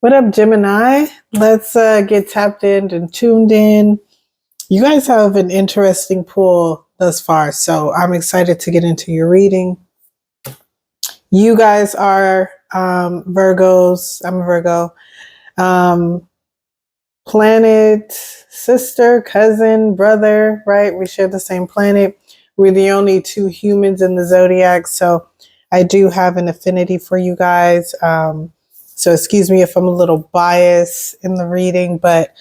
What up, Gemini? Let's get tapped in and tuned in. You guys have an interesting pull thus far, so I'm excited to get into your reading. You guys are Virgos. I'm a Virgo. Planet, sister, cousin, brother, right? We share the same planet. We're the only two humans in the zodiac, so I do have an affinity for you guys. So excuse me if I'm a little biased in the reading, but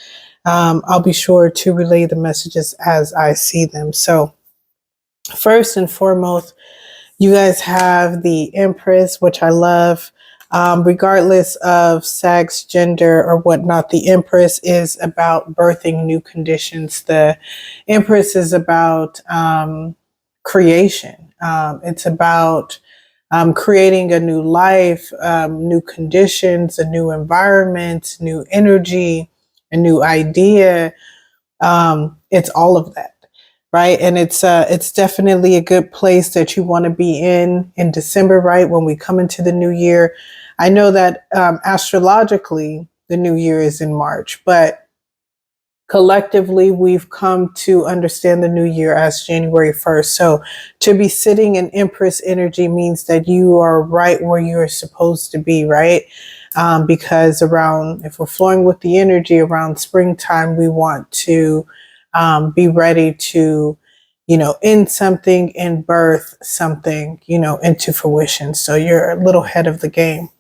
I'll be sure to relay the messages as I see them. So first and foremost, you guys have the Empress, which I love. Regardless of sex, gender, or whatnot, the Empress is about birthing new conditions. The Empress is about creation. It's about creating a new life, new conditions, a new environment, new energy, a new idea. It's all of that, right? And it's definitely a good place that you want to be in December, right? When we come into the new year. I know that astrologically the new year is in March, but collectively, we've come to understand the new year as January 1st. So to be sitting in Empress energy means that you are right where you're supposed to be, right? Because if we're flowing with the energy around springtime, we want to be ready to, end something and birth something, into fruition. So you're a little ahead of the game.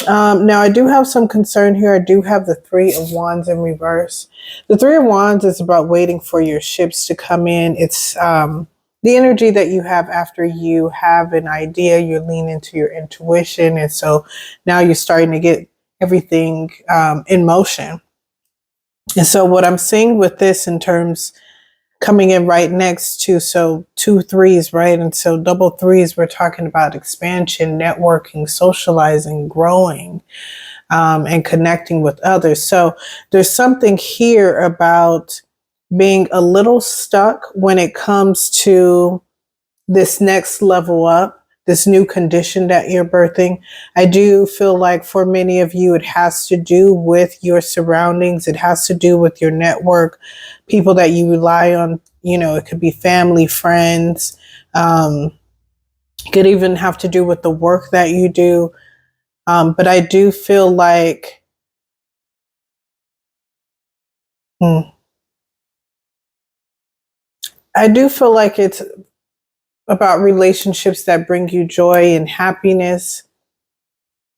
Now, I do have some concern here. I do have the Three of Wands in reverse. The Three of Wands is about waiting for your ships to come in. It's the energy that you have after you have an idea. You lean into your intuition. And so now you're starting to get everything in motion. And so what I'm seeing with this in terms coming in right next to, so 2 3s, right? And so double 3s, we're talking about expansion, networking, socializing, growing, and connecting with others. So there's something here about being a little stuck when it comes to this next level up, this new condition that you're birthing. I do feel like for many of you, it has to do with your surroundings. It has to do with your network, people that you rely on. It could be family, friends. It could even have to do with the work that you do. But I do feel like it's about relationships that bring you joy and happiness.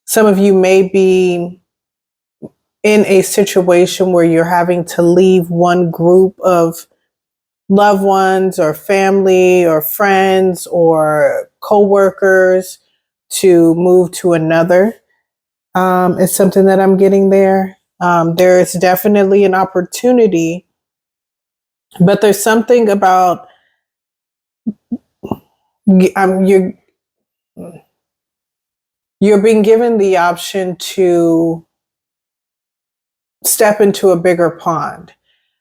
Some of you may be in a situation where you're having to leave one group of loved ones or family or friends or co-workers to move to another. It's something that I'm getting there. There is definitely an opportunity, but there's something about you're being given the option to step into a bigger pond.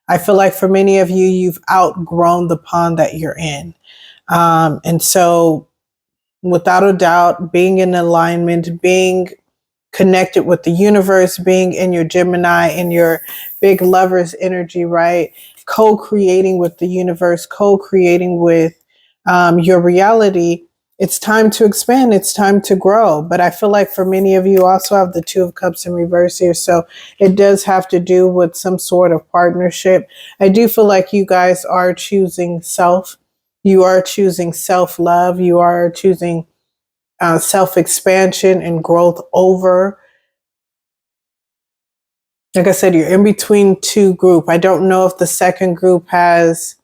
I feel like for many of you, you've outgrown the pond that you're in. And so without a doubt, being in alignment, being connected with the universe, being in your Gemini, in your big lover's energy, right? Co-creating with the universe, co-creating with your reality. It's time to expand. It's time to grow. But I feel like for many of you also have the Two of Cups in reverse here. So it does have to do with some sort of partnership. I do feel like you guys are choosing self. You are choosing self-love. You are choosing self-expansion and growth over. Like I said, you're in between two groups. I don't know if the second group has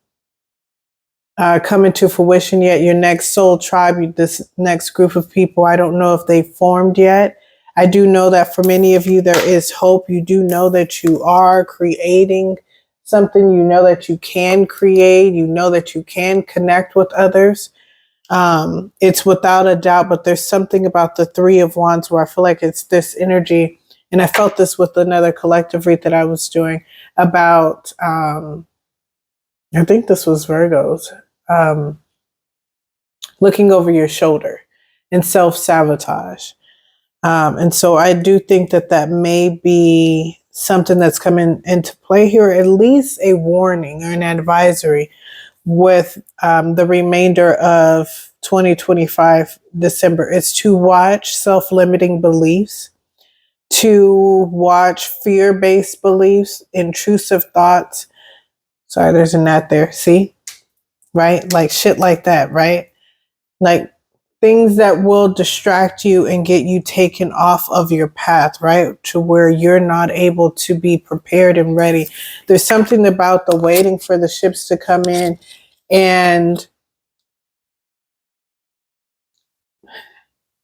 come into fruition yet. Your next soul tribe, this next group of people, I don't know if they formed yet. I do know that for many of you, there is hope. You do know that you are creating something. You know that you can create. You know that you can connect with others. It's without a doubt, but there's something about the Three of Wands where I feel like it's this energy. And I felt this with another collective read that I was doing about, I think this was Virgos, looking over your shoulder and self-sabotage. And so I do think that that may be something that's coming into play here, at least a warning or an advisory with the remainder of 2025 December. It's to watch self-limiting beliefs, to watch fear-based beliefs, intrusive thoughts. Sorry, there's a gnat there. See? Right? Like shit like that, right? Like things that will distract you and get you taken off of your path, right? To where you're not able to be prepared and ready. There's something about the waiting for the ships to come in, and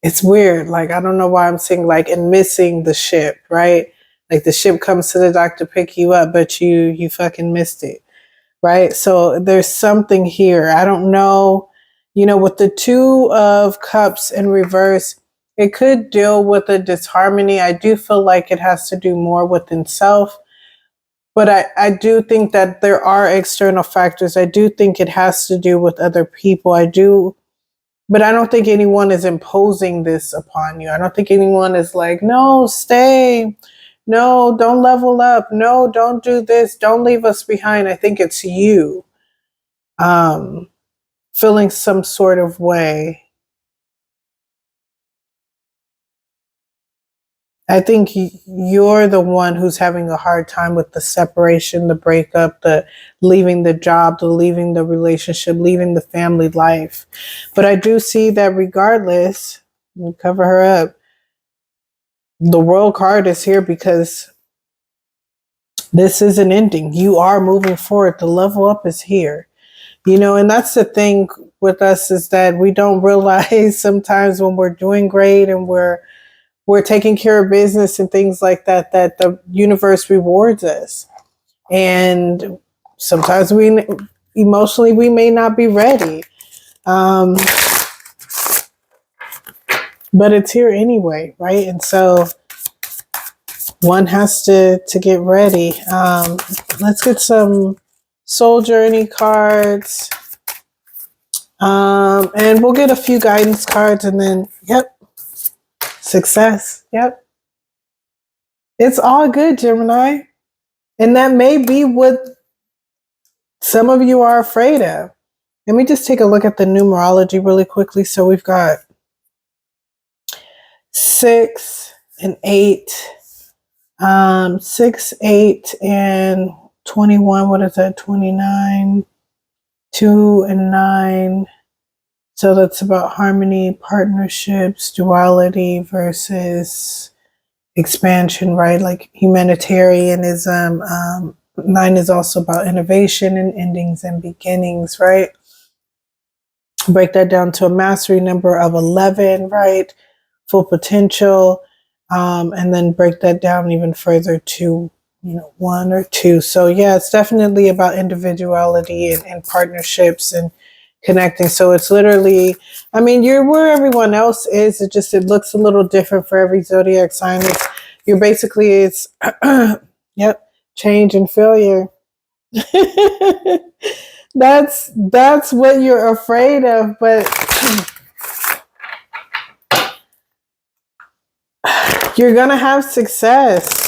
it's weird. Like, I don't know why I'm saying like, and missing the ship, right? Like the ship comes to the dock to pick you up, but you fucking missed it, right? So there's something here. I don't know, with the Two of Cups in reverse, it could deal with a disharmony. I do feel like it has to do more within self, but I do think that there are external factors. I do think it has to do with other people. I do, but I don't think anyone is imposing this upon you. I don't think anyone is like, no, stay. No, don't level up. No, don't do this. Don't leave us behind. I think it's you feeling some sort of way. I think you're the one who's having a hard time with the separation, the breakup, the leaving the job, the leaving the relationship, leaving the family life. But I do see that regardless, cover her up, the world card is here because this is an ending. You are moving forward. The level up is here. And that's the thing with us, is that we don't realize sometimes when we're doing great and we're taking care of business and things like that, that the universe rewards us. And sometimes emotionally, we may not be ready. But it's here anyway, right? And so one has to get ready. Let's get some soul journey cards. And we'll get a few guidance cards, and then, yep, success. Yep. It's all good, Gemini. And that may be what some of you are afraid of. Let me just take a look at the numerology really quickly. So we've got 6 and 8. 6, 8, and 21. What is that? 29. 2 and 9. So that's about harmony, partnerships, duality versus expansion, right? Like humanitarianism. 9 is also about innovation and endings and beginnings, right? Break that down to a mastery number of 11, right? Full potential. And then break that down even further to 1 or 2. So yeah, it's definitely about individuality and partnerships and connecting. So it's literally, you're where everyone else is. It looks a little different for every zodiac sign. You're basically, it's yep, change and failure. That's what you're afraid of, but you're gonna have success.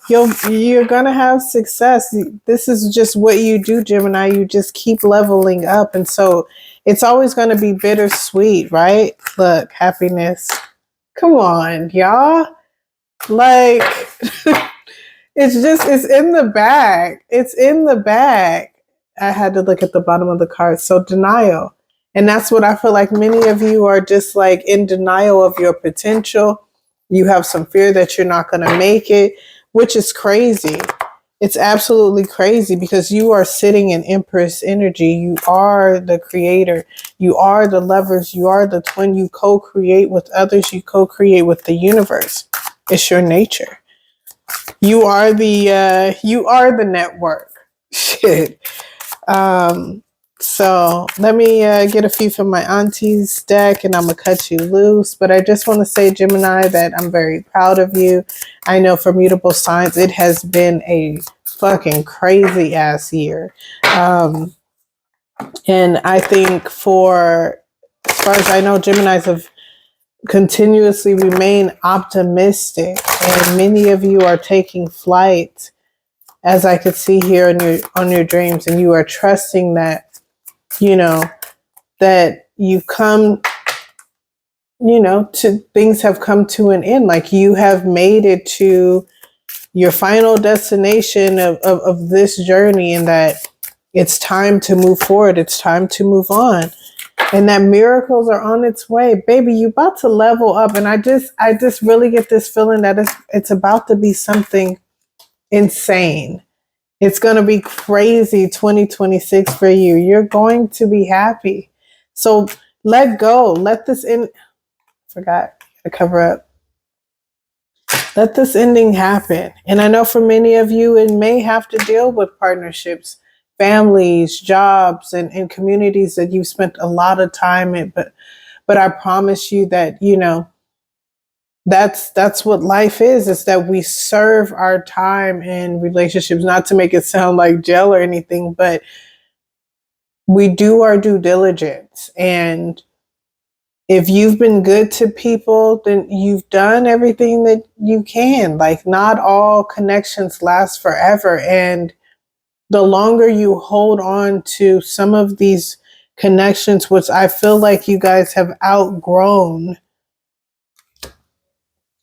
You're gonna have success. This is just what you do, Gemini. You just keep leveling up, and so it's always gonna be bittersweet, right? Look, happiness. Come on, y'all. Like it's in the bag. It's in the bag. I had to look at the bottom of the card. So denial. And that's what I feel like many of you are just like in denial of your potential. You have some fear that you're not going to make it, which is crazy. It's absolutely crazy because you are sitting in Empress energy. You are the creator. You are the lovers. You are the twin. You co-create with others. You co-create with the universe. It's your nature. You are the network. Shit. So let me get a few from my auntie's deck, and I'm gonna cut you loose. But I just want to say, Gemini, that I'm very proud of you. I know for mutable signs, it has been a fucking crazy ass year. And I think as far as I know, Geminis have continuously remain optimistic, and many of you are taking flight, as I could see here on your dreams, and you are trusting that, you know, that you've come, you know, to things have come to an end. Like you have made it to your final destination of this journey, and that it's time to move forward. It's time to move on. And that miracles are on its way. Baby, you about to level up. And I just really get this feeling that it's about to be something insane. It's going to be crazy 2026 for you. You're going to be happy. So let go. Let this in. Forgot to cover up. Let this ending happen. And I know for many of you, it may have to deal with partnerships, families, jobs, and communities that you've spent a lot of time in. But I promise you that, you know, that's what life is that we serve our time in relationships, not to make it sound like jail or anything, but we do our due diligence. And if you've been good to people, then you've done everything that you can. Like, not all connections last forever. And the longer you hold on to some of these connections, which I feel like you guys have outgrown,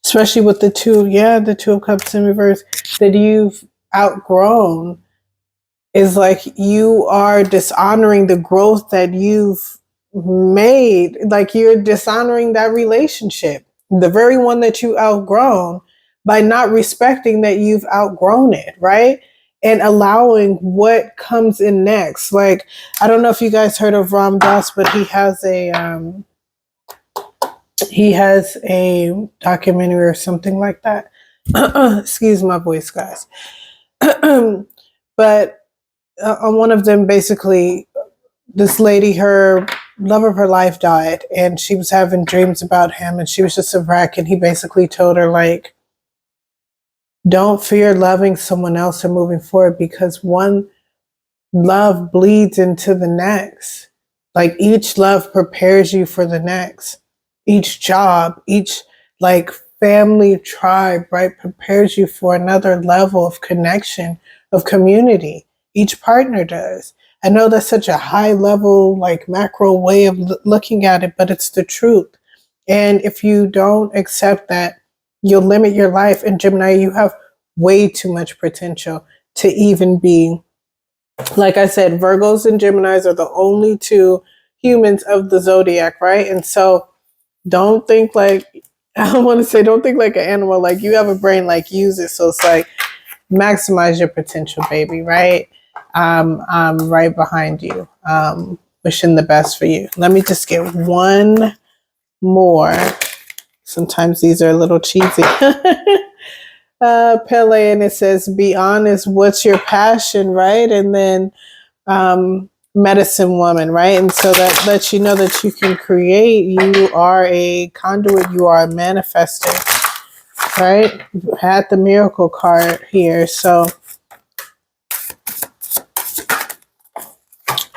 especially with the Two of Cups in reverse, that you've outgrown, is like you are dishonoring the growth that you've made. Like you're dishonoring that relationship, the very one that you outgrown, by not respecting that you've outgrown it, right? And allowing what comes in next. Like, I don't know if you guys heard of Ram Dass, but he has a documentary or something like that. Excuse my voice, guys. But on one of them, basically, this lady, her love of her life died, and she was having dreams about him, and she was just a wreck. And he basically told her, like, don't fear loving someone else or moving forward, because one love bleeds into the next. Like, each love prepares you for the next. Each job, each like family, tribe, right, prepares you for another level of connection, of community. Each partner does. I know that's such a high level, like macro way of looking at it, but it's the truth. And if you don't accept that, you'll limit your life. And Gemini, you have way too much potential to even be, like I said, Virgos and Geminis are the only two humans of the zodiac, right? And so don't think like, I don't want to say don't think like an animal. Like, you have a brain, like, use it. So it's like, maximize your potential, baby, right? I'm right behind you. Wishing the best for you. Let me just get one more. Sometimes these are a little cheesy. Pele, and it says, be honest, what's your passion, right? And then medicine woman, right? And so that lets you know that you can create. You are a conduit. You are a manifester, right? You had the miracle card here. So,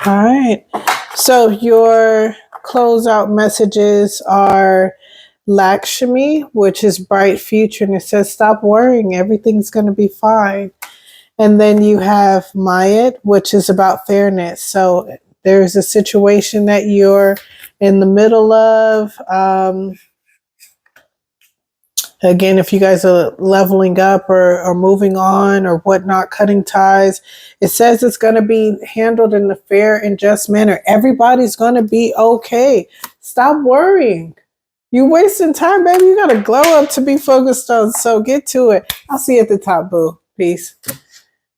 all right. So your closeout messages are Lakshmi, which is bright future. And it says, stop worrying. Everything's going to be fine. And then you have Mayat, which is about fairness. So there's a situation that you're in the middle of. Again, if you guys are leveling up or moving on or whatnot, cutting ties, it says it's going to be handled in a fair and just manner. Everybody's going to be okay. Stop worrying. You're wasting time, baby. You got to glow up to be focused on. So get to it. I'll see you at the top, boo. Peace.